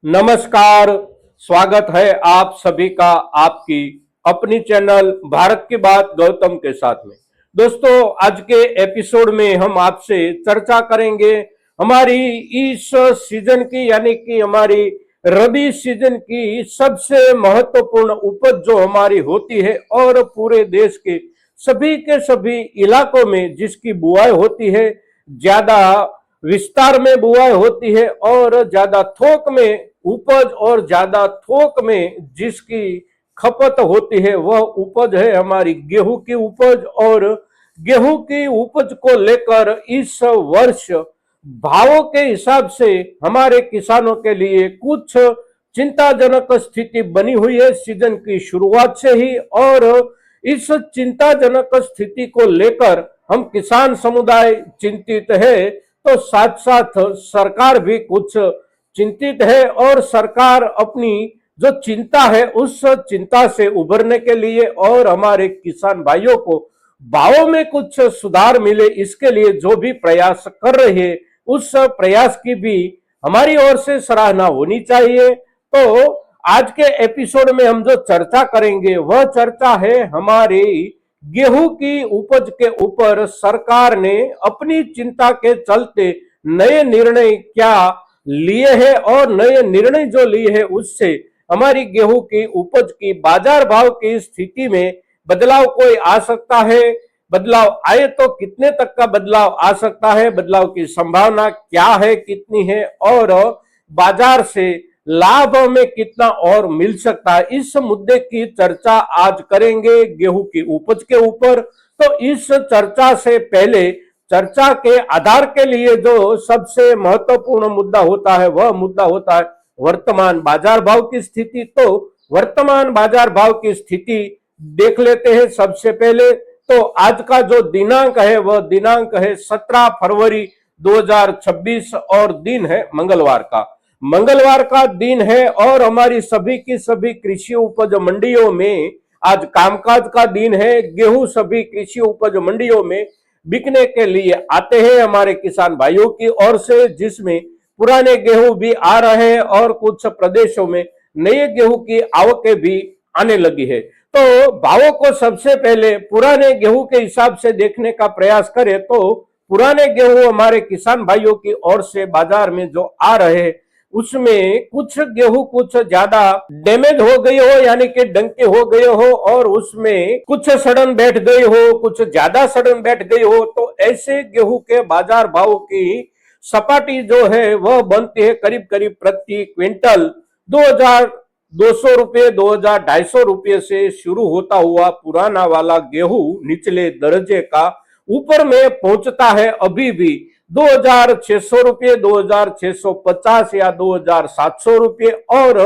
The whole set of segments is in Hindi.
नमस्कार। स्वागत है आप सभी का आपकी अपनी चैनल भारत की बात गौतम के साथ में। दोस्तों, आज के एपिसोड में हम आपसे चर्चा करेंगे हमारी इस सीजन की यानी कि हमारी रबी सीजन की सबसे महत्वपूर्ण उपज जो हमारी होती है और पूरे देश के सभी इलाकों में जिसकी बुआई होती है, ज्यादा विस्तार में बुआई होती है और ज्यादा थोक में उपज और ज्यादा थोक में जिसकी खपत होती है वह उपज है हमारी गेहूं की उपज। और गेहूं की उपज को लेकर इस वर्ष भावों के हिसाब से हमारे किसानों के लिए कुछ चिंताजनक स्थिति बनी हुई है सीजन की शुरुआत से ही। और इस चिंताजनक स्थिति को लेकर हम किसान समुदाय चिंतित है, तो साथ साथ सरकार भी कुछ चिंतित है और सरकार अपनी जो चिंता है उस चिंता से उभरने के लिए और हमारे किसान भाइयों को भावों में कुछ सुधार मिले इसके लिए जो भी प्रयास कर रहे हैं उस प्रयास की भी हमारी ओर से सराहना होनी चाहिए। तो आज के एपिसोड में हम जो चर्चा करेंगे वह चर्चा है हमारी गेहूं की उपज के ऊपर। सरकार ने अपनी चिंता के चलते नए निर्णय क्या लिए हैं और नए निर्णय जो लिए हैं उससे हमारी गेहूं की उपज की बाजार भाव की स्थिति में बदलाव कोई आ सकता है। बदलाव आए तो कितने तक का बदलाव आ सकता है, बदलाव की संभावना क्या है, कितनी है, और बाजार से लाभ में कितना और मिल सकता है, इस मुद्दे की चर्चा आज करेंगे गेहूं की उपज के ऊपर। तो इस चर्चा से पहले चर्चा के आधार के लिए जो सबसे महत्वपूर्ण मुद्दा होता है वह मुद्दा होता है वर्तमान बाजार भाव की स्थिति। तो वर्तमान बाजार भाव की स्थिति देख लेते हैं सबसे पहले। तो आज का जो दिनांक है वह दिनांक है 17 फरवरी 2026 और दिन है मंगलवार का दिन है। और हमारी सभी की सभी कृषि उपज मंडियों में आज कामकाज का दिन है। गेहूं सभी कृषि उपज मंडियों में बिकने के लिए आते हैं हमारे किसान भाइयों की ओर से, जिसमें पुराने गेहूं भी आ रहे हैं और कुछ प्रदेशों में नए गेहूं की आवकें भी आने लगी है। तो भावों को सबसे पहले पुराने गेहूं के हिसाब से देखने का प्रयास करें तो पुराने गेहूं हमारे किसान भाइयों की ओर से बाजार में जो आ रहे हैं उसमें कुछ गेहूं कुछ ज्यादा डैमेज हो गई हो यानी कि डंके हो गए हो और उसमें कुछ सड़न बैठ गई हो, कुछ ज्यादा सड़न बैठ गई हो। तो ऐसे गेहूं के बाजार भाव की सपाटी जो है वह बनती है करीब करीब प्रति क्विंटल 2200 रुपये 2250 रुपये से शुरू होता हुआ पुराना वाला गेहूं निचले दर्जे का ऊपर में पहुंचता है अभी भी 2600 रुपये 2650 या 2700 रुपये। और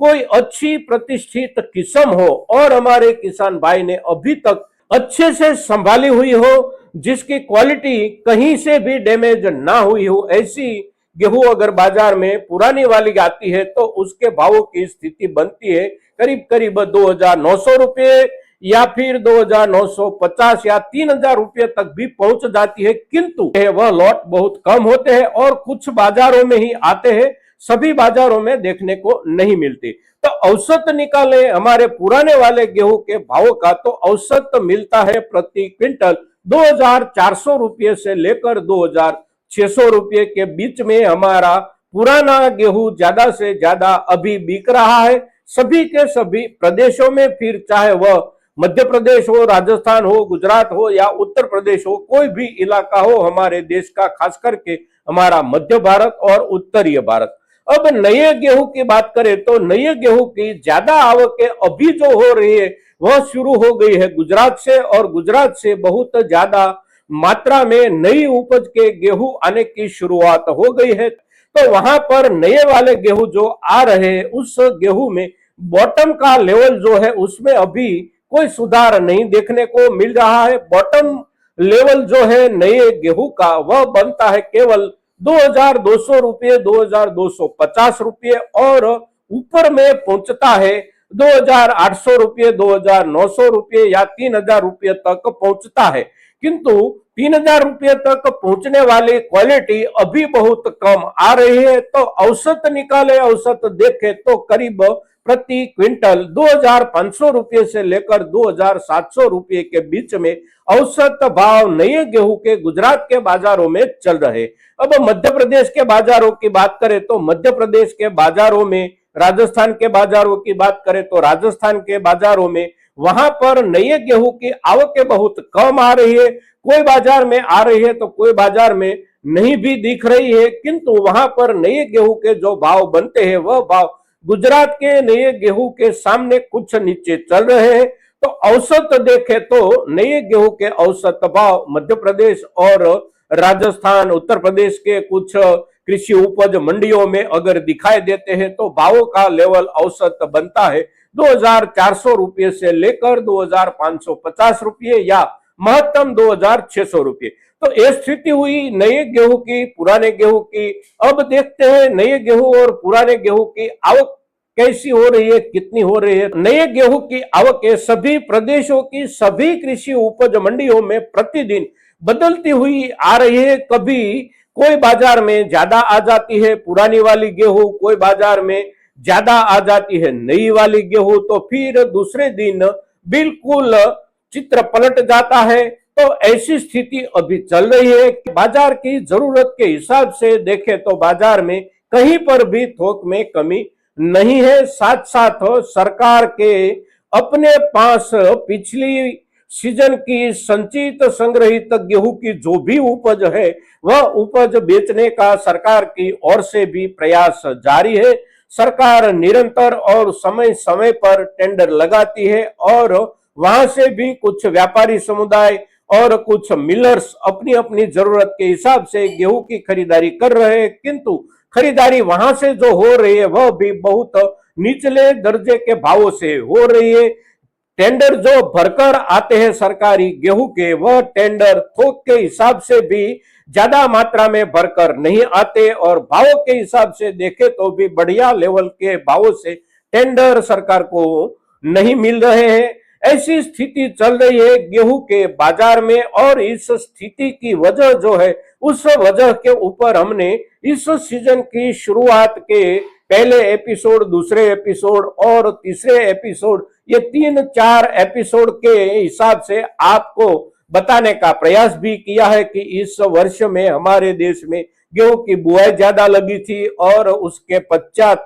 कोई अच्छी प्रतिष्ठित किस्म हो और हमारे किसान भाई ने अभी तक अच्छे से संभाली हुई हो, जिसकी क्वालिटी कहीं से भी डैमेज ना हुई हो, ऐसी गेहूं अगर बाजार में पुरानी वाली आती है तो उसके भावों की स्थिति बनती है करीब करीब 2900 रुपये या फिर 2950 या 3000 रुपये तक भी पहुंच जाती है। किंतु वह लॉट बहुत कम होते हैं और कुछ बाजारों में ही आते हैं, सभी बाजारों में देखने को नहीं मिलती। तो औसत निकाले हमारे पुराने वाले गेहूं के भावों का तो औसत मिलता है प्रति क्विंटल 2400 रुपये से लेकर 2600 रुपये के बीच में हमारा पुराना गेहूं ज्यादा से ज्यादा अभी बिक रहा है सभी के सभी प्रदेशों में। फिर चाहे वह मध्य प्रदेश हो, राजस्थान हो, गुजरात हो या उत्तर प्रदेश हो, कोई भी इलाका हो हमारे देश का, खास करके हमारा मध्य भारत और उत्तरीय भारत। अब नए गेहूं की बात करें तो नए गेहूं की ज्यादा आवकें अभी जो हो रही है वह शुरू हो गई है गुजरात से, और गुजरात से बहुत ज्यादा मात्रा में नई उपज के गेहूं आने की शुरुआत हो गई है। तो वहां पर नए वाले गेहूं जो आ रहे हैं उस गेहूं में बॉटम का लेवल जो है उसमें अभी कोई सुधार नहीं देखने को मिल रहा है। बॉटम लेवल जो है नए गेहूं का वह बनता है केवल 2200 रुपये 2250 रुपये और ऊपर में पहुंचता है 2800 रुपये 2900 रुपये या 3000 रुपये तक पहुंचता है। किंतु 3,000 रुपये तक पहुंचने वाली क्वालिटी अभी बहुत कम आ रही है। तो औसत निकाले, औसत देखे तो करीब प्रति क्विंटल 2,500 रुपये से लेकर 2,700 रुपये के बीच में औसत भाव नए गेहूं के गुजरात के बाजारों में चल रहे। अब मध्य प्रदेश के बाजारों की बात करें तो मध्य प्रदेश के बाजारों में, राजस्थान के बाजारों की बात करें तो राजस्थान के बाजारों में, वहां पर नए गेहूं की आवकें बहुत कम आ रही है। कोई बाजार में आ रही है तो कोई बाजार में नहीं भी दिख रही है, किंतु वहां पर नए गेहूं के जो भाव बनते हैं वह भाव गुजरात के नए गेहूं के सामने कुछ नीचे चल रहे हैं। तो औसत देखे तो नए गेहूं के औसत भाव मध्य प्रदेश और राजस्थान, उत्तर प्रदेश के कुछ कृषि उपज मंडियों में अगर दिखाई देते हैं तो भावों का लेवल औसत बनता है 2,400 रुपये से लेकर 2,550 रुपये या महत्तम 2,600 रुपये। तो ये स्थिति हुई नए गेहूं की, पुराने गेहूं की। अब देखते हैं नए गेहूं और पुराने गेहूं की आवक कैसी हो रही है, कितनी हो रही है। नए गेहूं की आवकें सभी प्रदेशों की सभी कृषि उपज मंडियों में प्रतिदिन बदलती हुई आ रही है। कभी कोई बाजार में ज्यादा आ जाती है पुरानी वाली गेहूं, कोई बाजार में ज्यादा आ जाती है नई वाली गेहूं, तो फिर दूसरे दिन बिल्कुल चित्र पलट जाता है। तो ऐसी स्थिति अभी चल रही है कि बाजार की जरूरत के हिसाब से देखें तो बाजार में कहीं पर भी थोक में कमी नहीं है। साथ साथ सरकार के अपने पास पिछली सीजन की संचित संग्रहित गेहूं की जो भी उपज है वह उपज बेचने का सरकार की ओर से भी प्रयास जारी है। सरकार निरंतर और समय समय पर टेंडर लगाती है और वहां से भी कुछ व्यापारी समुदाय और कुछ मिलर्स अपनी अपनी जरूरत के हिसाब से गेहूं की खरीदारी कर रहे हैं, किंतु खरीदारी वहां से जो हो रही है वह भी बहुत निचले दर्जे के भावों से हो रही है। टेंडर जो भरकर आते हैं सरकारी गेहूं के, वह टेंडर थोक के हिसाब से भी ज्यादा मात्रा में भरकर नहीं आते और भावों के हिसाब से देखे तो भी बढ़िया लेवल के भावों से टेंडर सरकार को नहीं मिल रहे हैं। ऐसी स्थिति चल रही है गेहूं के बाजार में और इस स्थिति की वजह जो है उस वजह के ऊपर हमने इस सीजन की शुरुआत के पहले एपिसोड, दूसरे एपिसोड और तीसरे एपिसोड, ये 3-4 एपिसोड के हिसाब से आपको बताने का प्रयास भी किया है कि इस वर्ष में हमारे देश में गेहूं की बुआई ज्यादा लगी थी और उसके पश्चात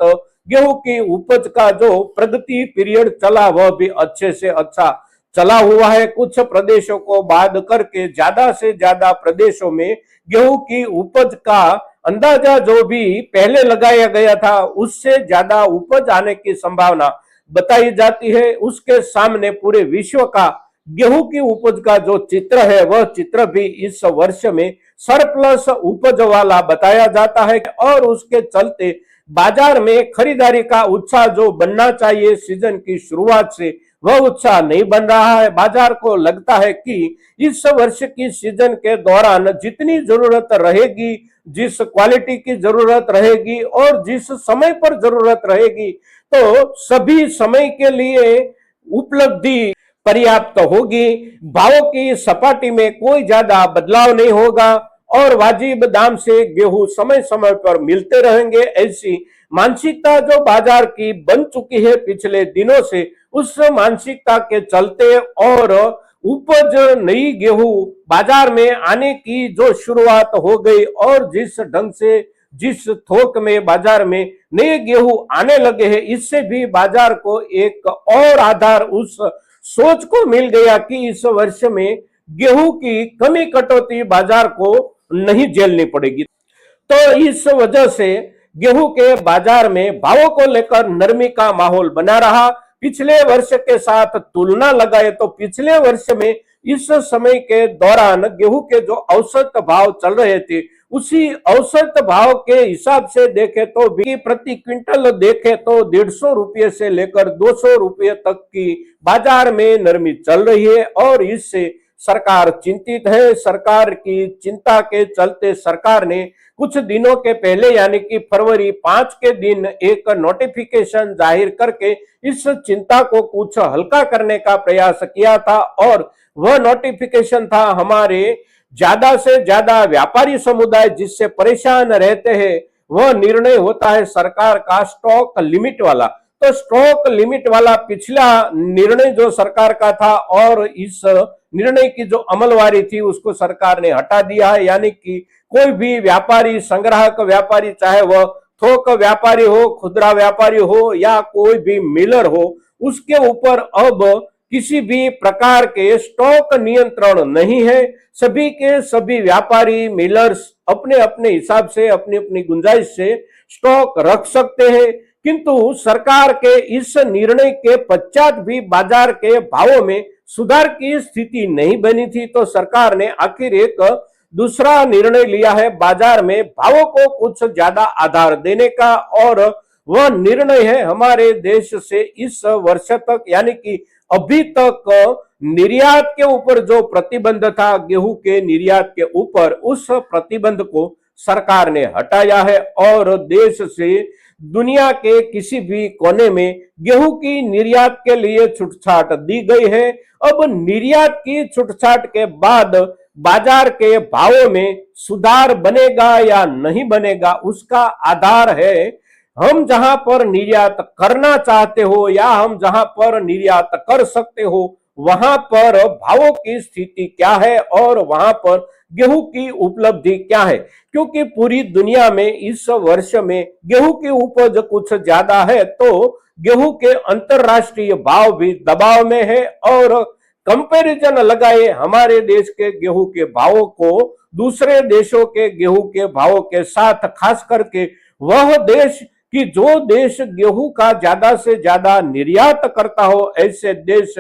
गेहूं की उपज का जो प्रगति पीरियड चला वह भी अच्छे से अच्छा चला हुआ है। कुछ प्रदेशों को बाद करके ज्यादा से ज्यादा प्रदेशों में गेहूं की उपज का अंदाजा जो भी पहले लगाया गया था उससे ज्यादा उपज आने की संभावना बताई जाती है। उसके सामने पूरे विश्व का गेहूं की उपज का जो चित्र है वह चित्र भी इस वर्ष में सरप्लस उपज वाला बताया जाता है और उसके चलते बाजार में खरीदारी का उत्साह जो बनना चाहिए सीजन की शुरुआत से वह उत्साह नहीं बन रहा है। बाजार को लगता है कि इस वर्ष की सीजन के दौरान जितनी जरूरत रहेगी, जिस क्वालिटी की जरूरत रहेगी और जिस समय पर जरूरत रहेगी, तो सभी समय के लिए उपलब्धि पर्याप्त होगी। भावों की सपाटी में कोई ज्यादा बदलाव नहीं होगा और वाजिब दाम से गेहूं समय समय पर मिलते रहेंगे। ऐसी मानसिकता जो बाजार की बन चुकी है पिछले दिनों से, उस मानसिकता के चलते और उपज नई गेहूं बाजार में आने की जो शुरुआत हो गई और जिस ढंग से जिस थोक में बाजार में नए गेहूं आने लगे हैं, इससे भी बाजार को एक और आधार उस सोच को मिल गया कि इस वर्ष में गेहूं की कमी कटौती बाजार को नहीं झेलनी पड़ेगी। तो इस वजह से गेहूं के बाजार में भावों को लेकर नरमी का माहौल बना रहा। पिछले वर्ष के साथ तुलना लगाए तो पिछले वर्ष में इस समय के दौरान गेहूं के जो औसत भाव चल रहे थे उसी औसत भाव के हिसाब से देखे तो भी प्रति क्विंटल देखे तो 150 रुपये से लेकर 200 रुपये तक की बाजार में नरमी चल रही है और इससे सरकार चिंतित है। सरकार की चिंता के चलते सरकार ने कुछ दिनों के पहले यानी कि फरवरी 5 के दिन एक नोटिफिकेशन जाहिर करके इस चिंता को कुछ हल्का करने का प्रयास किया था, और वह नोटिफिकेशन था हमारे ज्यादा से ज्यादा व्यापारी समुदाय जिससे परेशान रहते हैं, वह निर्णय होता है सरकार का स्टॉक लिमिट वाला। तो स्टॉक लिमिट वाला पिछला निर्णय जो सरकार का था, और इस निर्णय की जो अमलवारी थी उसको सरकार ने हटा दिया है, यानी कि कोई भी व्यापारी, संग्राहक व्यापारी, चाहे वह थोक व्यापारी हो, खुदरा व्यापारी हो या कोई भी मिलर हो, उसके ऊपर अब किसी भी प्रकार के स्टॉक नियंत्रण नहीं है। सभी के सभी व्यापारी, मिलर्स अपने अपने हिसाब से, अपनी अपनी गुंजाइश से स्टॉक रख सकते हैं। किंतु सरकार के इस निर्णय के पश्चात भी बाजार के भावों में सुधार की स्थिति नहीं बनी थी, तो सरकार ने आखिर एक दूसरा निर्णय लिया है बाजार में भावों को कुछ ज्यादा आधार देने का, और वह निर्णय है हमारे देश से इस वर्ष तक यानी कि अभी तक निर्यात के ऊपर जो प्रतिबंध था गेहूं के निर्यात के ऊपर, उस प्रतिबंध को सरकार ने हटाया है और देश से दुनिया के किसी भी कोने में गेहूं की निर्यात के लिए छूटछाट दी गई है। अब निर्यात की छूटछाट के बाद बाजार के भावों में सुधार बनेगा या नहीं बनेगा, उसका आधार है हम जहां पर निर्यात करना चाहते हो या हम जहां पर निर्यात कर सकते हो वहां पर भावों की स्थिति क्या है और वहां पर गेहूं की उपलब्धि क्या है। क्योंकि पूरी दुनिया में इस वर्ष में गेहूं की उपज कुछ ज्यादा है, तो गेहूं के अंतरराष्ट्रीय भाव भी दबाव में है, और कंपैरिजन लगाए हमारे देश के गेहूं के भावों को दूसरे देशों के गेहूं के भावों के साथ, खास करके वह देश कि जो देश गेहूं का ज्यादा से ज्यादा निर्यात करता हो, ऐसे देश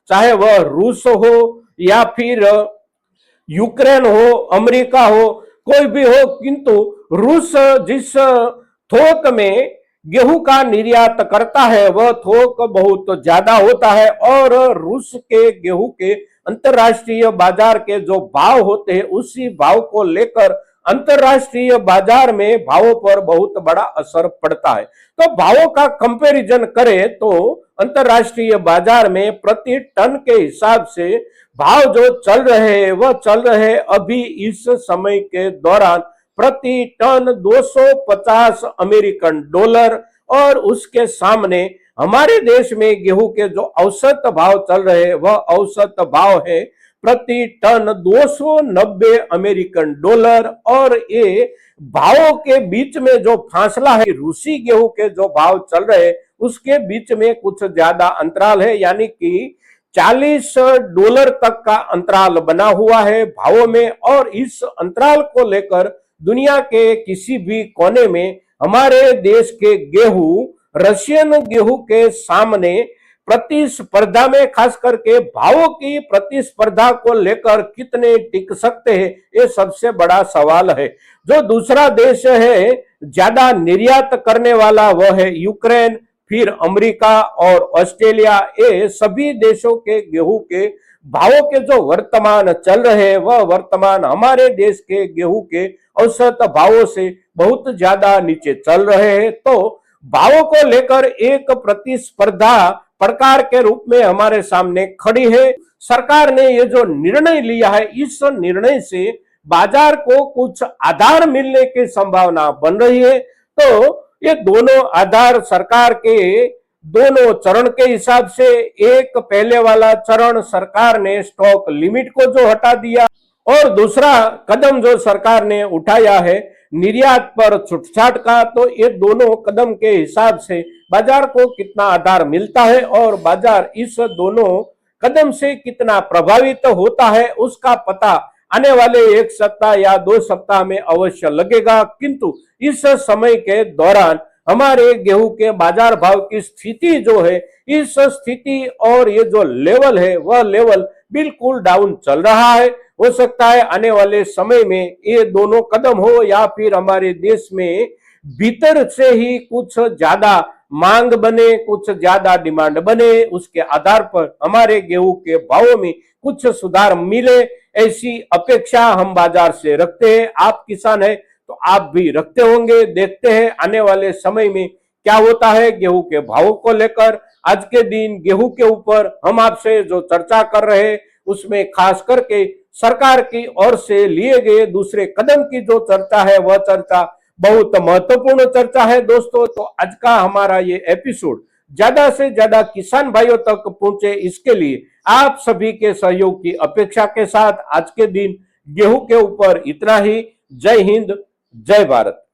चाहे वह रूस हो या फिर यूक्रेन हो, अमेरिका हो, कोई भी हो, किंतु रूस जिस थोक में गेहूं का निर्यात करता है वह थोक बहुत ज्यादा होता है, और रूस के गेहूं के अंतरराष्ट्रीय बाजार के जो भाव होते हैं उसी भाव को लेकर अंतरराष्ट्रीय बाजार में भावों पर बहुत बड़ा असर पड़ता है। तो भावों का कंपैरिजन करें तो अंतरराष्ट्रीय बाजार में प्रति टन के हिसाब से भाव जो चल रहे हैं वह चल रहे अभी इस समय के दौरान प्रति टन 250 अमेरिकन डॉलर, और उसके सामने हमारे देश में गेहूं के जो औसत भाव चल रहे हैं वह औसत भाव है प्रति टन 290 अमेरिकन डॉलर। और ये भावों के बीच में जो फासला है, रूसी गेहूं के जो भाव चल रहे हैं उसके बीच में कुछ ज्यादा अंतराल है, यानी कि $40 तक का अंतराल बना हुआ है भावों में। और इस अंतराल को लेकर दुनिया के किसी भी कोने में हमारे देश के गेहूं रशियन गेहूं के सामने प्रतिस्पर्धा में, खास करके भावों की प्रतिस्पर्धा को लेकर कितने टिक सकते हैं, ये सबसे बड़ा सवाल है। जो दूसरा देश है ज्यादा निर्यात करने वाला वह है यूक्रेन, फिर अमेरिका और ऑस्ट्रेलिया। ये सभी देशों के गेहूं के भावों के जो वर्तमान चल रहे हैं वह वर्तमान हमारे देश के गेहूं के औसत भावों से बहुत ज्यादा नीचे चल रहे हैं। तो भावों को लेकर एक प्रतिस्पर्धा प्रकार के रूप में हमारे सामने खड़ी है। सरकार ने ये जो निर्णय लिया है, इस निर्णय से बाजार को कुछ आधार मिलने की संभावना बन रही है। तो ये दोनों आधार सरकार के दोनों चरण के हिसाब से, एक पहले वाला चरण सरकार ने स्टॉक लिमिट को जो हटा दिया, और दूसरा कदम जो सरकार ने उठाया है निर्यात पर छूटछाट का, तो ये दोनों कदम के हिसाब से बाजार को कितना आधार मिलता है और बाजार इस दोनों कदम से कितना प्रभावित होता है उसका पता आने वाले एक सप्ताह या 2 सप्ताह में अवश्य लगेगा। किंतु इस समय के दौरान हमारे गेहूं के बाजार भाव की स्थिति जो है, इस स्थिति और ये जो लेवल है वह लेवल बिल्कुल डाउन चल रहा है। हो सकता है आने वाले समय में ये दोनों कदम हो या फिर हमारे देश में भीतर से ही कुछ ज्यादा मांग बने, कुछ ज्यादा डिमांड बने, उसके आधार पर हमारे गेहूं के भावों में कुछ सुधार मिले, ऐसी अपेक्षा हम बाजार से रखते हैं। आप किसान है तो आप भी रखते होंगे। देखते हैं आने वाले समय में क्या होता है गेहूं के भावों को लेकर। आज के दिन गेहूं के ऊपर हम आपसे जो चर्चा कर रहे हैं उसमें खास करके सरकार की ओर से लिए गए दूसरे कदम की जो चर्चा है वह चर्चा बहुत महत्वपूर्ण चर्चा है दोस्तों। तो आज का हमारा ये एपिसोड ज्यादा से ज्यादा किसान भाइयों तक पहुंचे, इसके लिए आप सभी के सहयोग की अपेक्षा के साथ आज के दिन गेहूं के ऊपर इतना ही। जय हिंद, जय भारत।